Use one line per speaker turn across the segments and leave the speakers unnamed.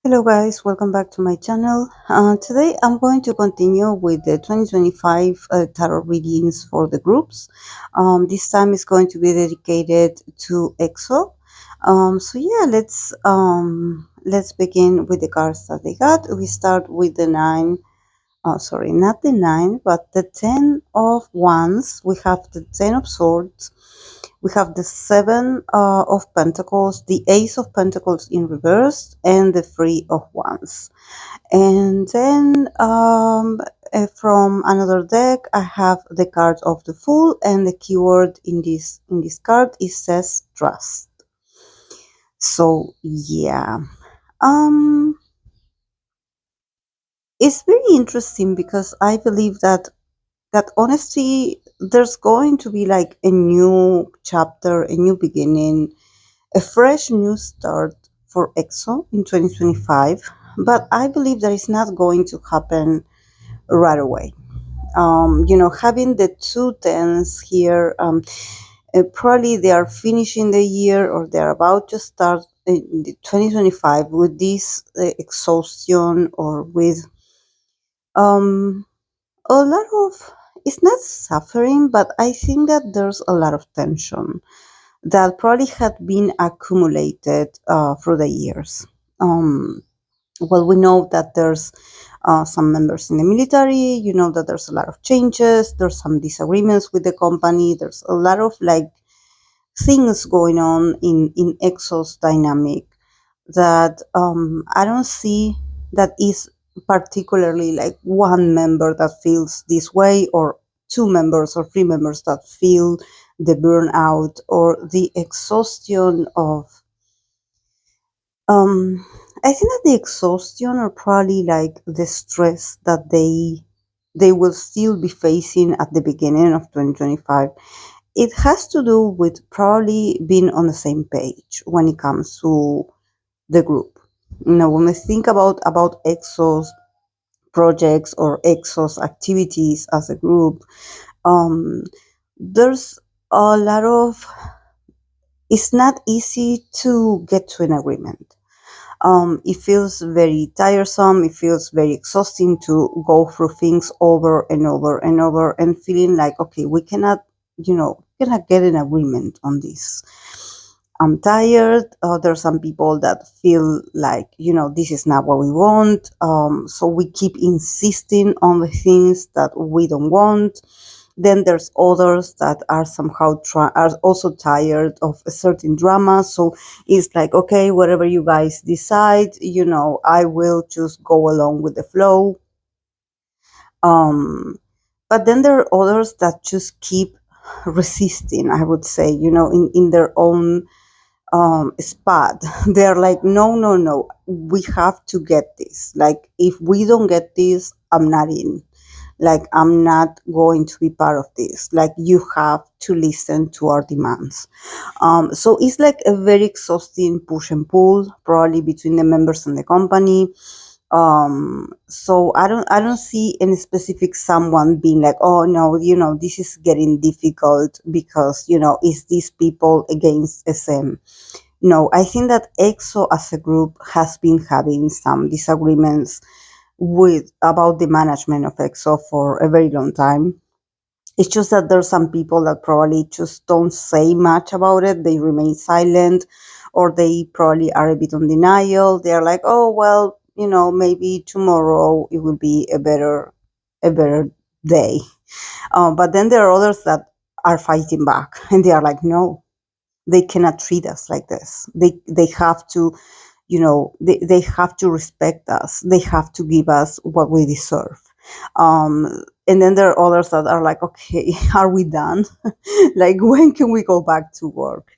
Hello guys, welcome back to my channel. Today I'm going to continue with the 2025 tarot readings for the groups. This time is going to be dedicated to EXO. So yeah, let's begin with the cards that they got. We start with the nine. Sorry, not the nine, but the 10 of wands. We have the 10 of swords. We have the seven of pentacles, the ace of pentacles in reverse, and the three of wands. And then from another deck, I have the card of the fool, and the keyword in this card it says trust. So yeah, um, it's very interesting because I believe that honestly there's going to be like a new chapter, a new beginning, a fresh new start for EXO in 2025. But I believe that it's not going to happen right away. Having the two tens here, probably they are finishing the year or they're about to start in 2025 with this exhaustion or with um, a lot of, it's not suffering, but I think that there's a lot of tension that probably had been accumulated through the years. Um, well, we know that there's some members in the military, you know that there's a lot of changes, there's some disagreements with the company, there's a lot of like things going on in EXO's dynamic that I don't see that is particularly like one member that feels this way, or two members or three members that feel the burnout or the exhaustion of. I think that the exhaustion or probably like the stress that they will still be facing at the beginning of 2025. It has to do with probably being on the same page when it comes to the group. When we think about EXO's projects or EXO's activities as a group, um, there's a lot of. It's not easy to get to an agreement. It feels very tiresome. It feels very exhausting to go through things over and over and over and feeling like, okay, we cannot get an agreement on this. I'm tired. There are some people that feel like, this is not what we want. So we keep insisting on the things that we don't want. Then there's others that are somehow are also tired of a certain drama. So it's like, okay, whatever you guys decide, I will just go along with the flow. But then there are others that just keep resisting, I would say, in their own spot. They're like, no, no, no, we have to get this. Like, if we don't get this, I'm not in. Like, I'm not going to be part of this. Like, you have to listen to our demands. So it's like a very exhausting push and pull, probably between the members and the company. So I don't see any specific someone being like, oh no, this is getting difficult because it's these people against SM. No, I think that EXO as a group has been having some disagreements with about the management of EXO for a very long time. It's just that there's some people that probably just don't say much about it. They remain silent, or they probably are a bit on denial. They're like, oh well, maybe tomorrow it will be a better day. But then there are others that are fighting back, and they are like, no, they cannot treat us like this. They have to, they have to respect us. They have to give us what we deserve. And then there are others that are like, okay, are we done? Like, when can we go back to work?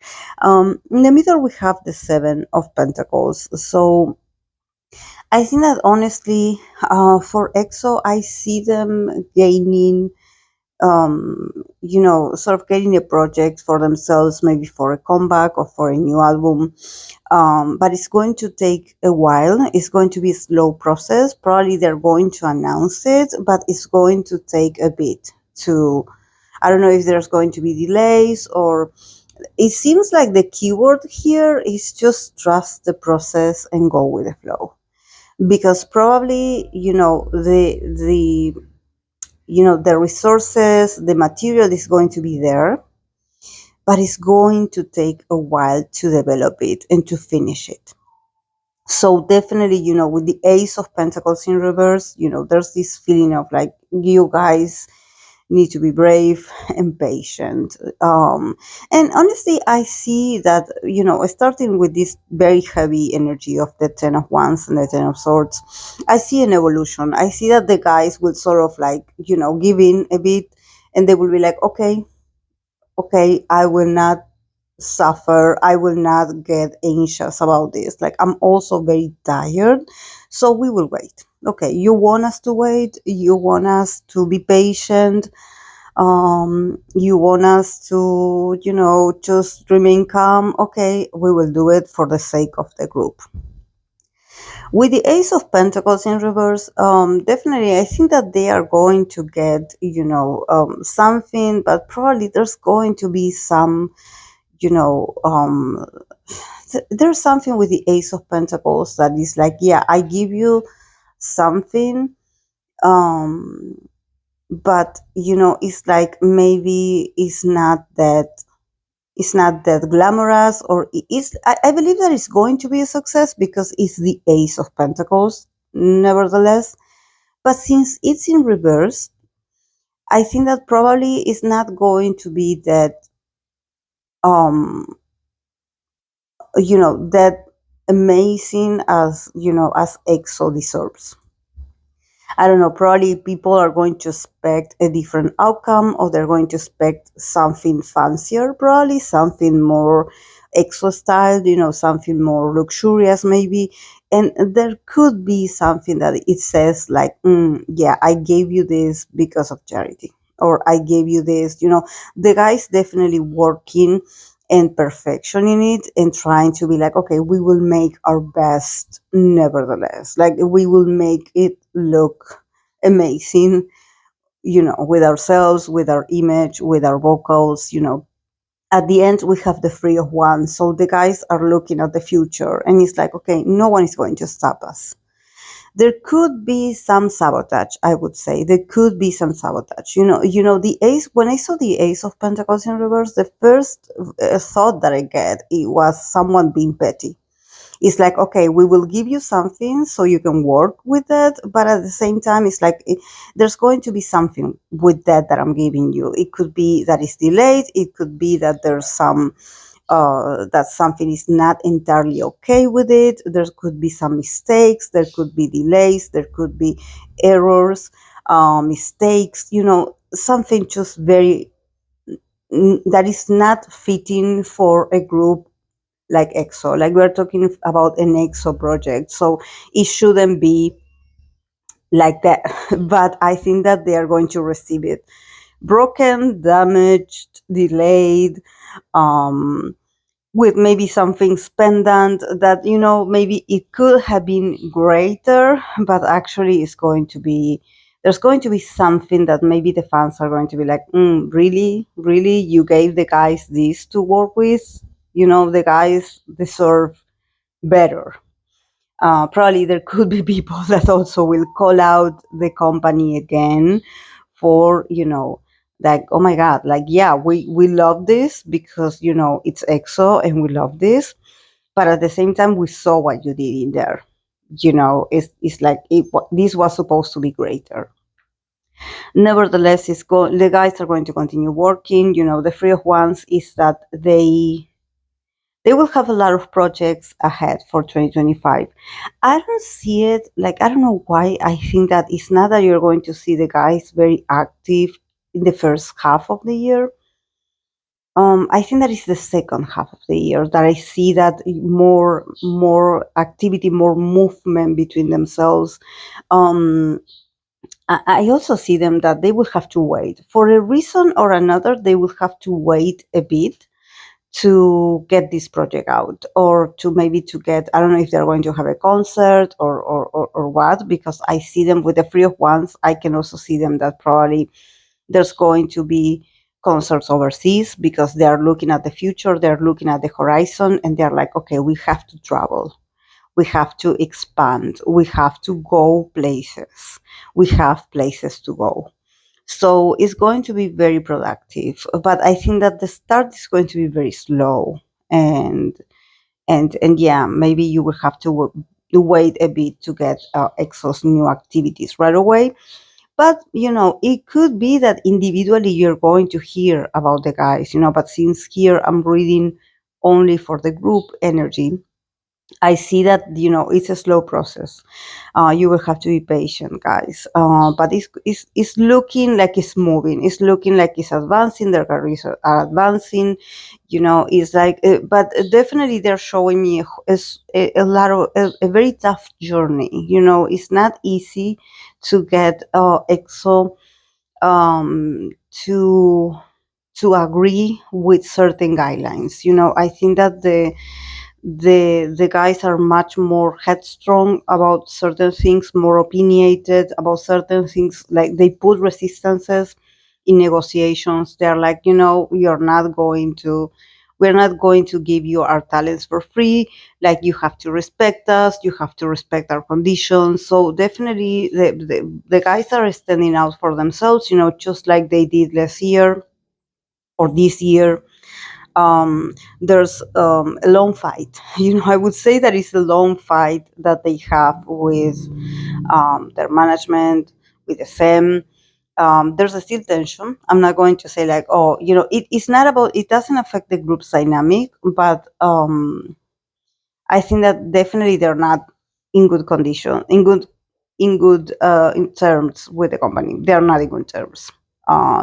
In the middle, we have the seven of pentacles. So I think that honestly, for EXO, I see them gaining, sort of getting a project for themselves, maybe for a comeback or for a new album. But it's going to take a while. It's going to be a slow process. Probably they're going to announce it, but it's going to take a bit to, I don't know if there's going to be delays, or it seems like the keyword here is just trust the process and go with the flow. because probably, the resources, the material is going to be there, but it's going to take a while to develop it and to finish it. So definitely, with the Ace of Pentacles in reverse, there's this feeling of like, you guys need to be brave and patient. And honestly, I see that, starting with this very heavy energy of the Ten of Wands and the Ten of Swords, I see an evolution. I see that the guys will sort of like, give in a bit, and they will be like, okay, okay, I will not suffer. I will not get anxious about this. Like, I'm also very tired. So we will wait. Okay, you want us to wait. You want us to be patient. You want us to, just remain calm. Okay, we will do it for the sake of the group. With the Ace of Pentacles in reverse, definitely I think that they are going to get, something, but probably there's going to be some, you know, um, there's something with the Ace of Pentacles that is like, yeah, I give you something, um, but it's like maybe it's not that glamorous, or it's, I believe that it's going to be a success because it's the Ace of Pentacles, nevertheless. But since it's in reverse, I think that probably it's not going to be um that amazing as EXO deserves. I don't know, probably people are going to expect a different outcome, or they're going to expect something fancier, probably something more EXO style, something more luxurious maybe. And there could be something that it says like, yeah, I gave you this because of charity, or I gave you this. The guy's definitely working and perfection in it, and trying to be like, okay, we will make our best nevertheless, like we will make it look amazing, with ourselves, with our image, with our vocals. At the end we have the Three of Wands, so the guys are looking at the future, and it's like, okay, no one is going to stop us. There could be some sabotage, I would say. There could be some sabotage. The Ace, when I saw the Ace of Pentacles in reverse, the first thought that I get, it was someone being petty. It's like, okay, we will give you something so you can work with it, but at the same time, it's like, there's going to be something with that I'm giving you. It could be that it's delayed. It could be that there's that something is not entirely okay with it. There could be some mistakes, there could be delays, there could be errors, mistakes, something just very, that is not fitting for a group like EXO. Like, we're talking about an EXO project, so it shouldn't be like that. But I think that they are going to receive it broken, damaged, delayed, um, with maybe something pendant that, maybe it could have been greater, but actually there's going to be something that maybe the fans are going to be like, really, really, you gave the guys this to work with. The guys deserve better. Probably there could be people that also will call out the company again for, like, oh my god, like, yeah, we love this because it's EXO and we love this, but at the same time we saw what you did in there. It's like, this was supposed to be greater. Nevertheless, the guys are going to continue working. The Three of Wands is that they will have a lot of projects ahead for 2025. I don't see it, like, I don't know why. I think that it's not that you're going to see the guys very active in the first half of the year. I think that is the second half of the year that I see that more activity, more movement between themselves. Um, I also see them that they will have to wait for a reason or another. They will have to wait a bit to get this project out, or to maybe to get, I don't know if they're going to have a concert or what, because I see them with the Three of Wands. I can also see them that probably there's going to be concerts overseas, because they are looking at the future, they're looking at the horizon, and they're like, okay, we have to travel. we have to expand, we have to go places, we have places to go. So it's going to be very productive, but I think that the start is going to be very slow, and and yeah, maybe you will have to wait a bit to get EXO's new activities right away. But it could be that individually you're going to hear about the guys, but since here I'm reading only for the group energy, I see that it's a slow process. You will have to be patient, guys. But it's looking like it's moving. It's looking like it's advancing. Their careers are advancing. It's like, but definitely they're showing me a lot of a very tough journey. It's not easy to get EXO to agree with certain guidelines. I think that the guys are much more headstrong about certain things, more opinionated about certain things. Like they put resistances in negotiations. They're like, we're not going to give you our talents for free. Like, you have to respect us, you have to respect our conditions. So definitely the guys are standing out for themselves, just like they did last year or this year. There's a long fight. I would say that it's a long fight that they have with their management, with the fem. There's a still tension. I'm not going to say like, oh, it's not about, it doesn't affect the group's dynamic, but I think that definitely they're not in good condition, in terms with the company. They're not in good terms.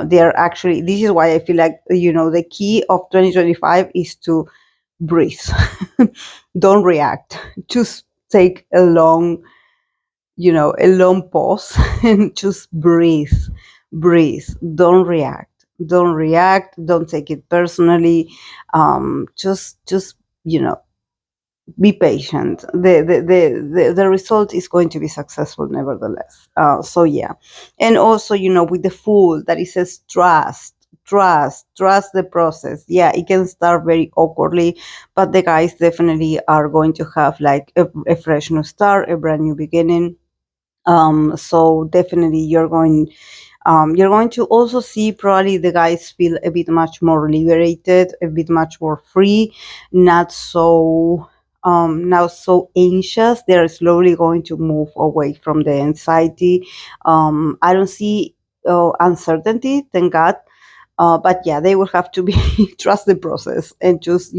They're actually. This is why I feel like the key of 2025 is to breathe. Don't react. Just take a long pause and just breathe. Breathe. Don't react. Don't react. Don't take it personally. Just be patient. The result is going to be successful nevertheless. So yeah. And also, with the fool that it says trust the process. Yeah, it can start very awkwardly, but the guys definitely are going to have like a fresh new start, a brand new beginning. So definitely you're going to also see probably the guys feel a bit much more liberated, a bit much more free, not so now so anxious. They're slowly going to move away from the anxiety. I don't see uncertainty, thank God. But yeah, they will have to be trust the process and just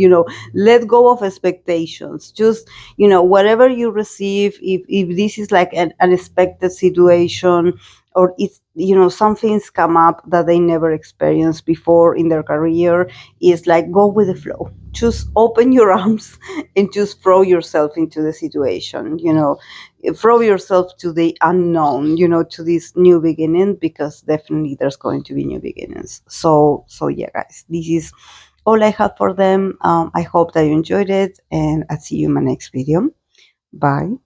let go of expectations. Just whatever you receive, if this is like an unexpected situation, or it's some things come up that they never experienced before in their career, is like, go with the flow. Just open your arms and just throw yourself into the situation. Throw yourself to the unknown, to this new beginning, because definitely there's going to be new beginnings. So yeah, guys, this is all I have for them. I hope that you enjoyed it, and I'll see you in my next video. Bye.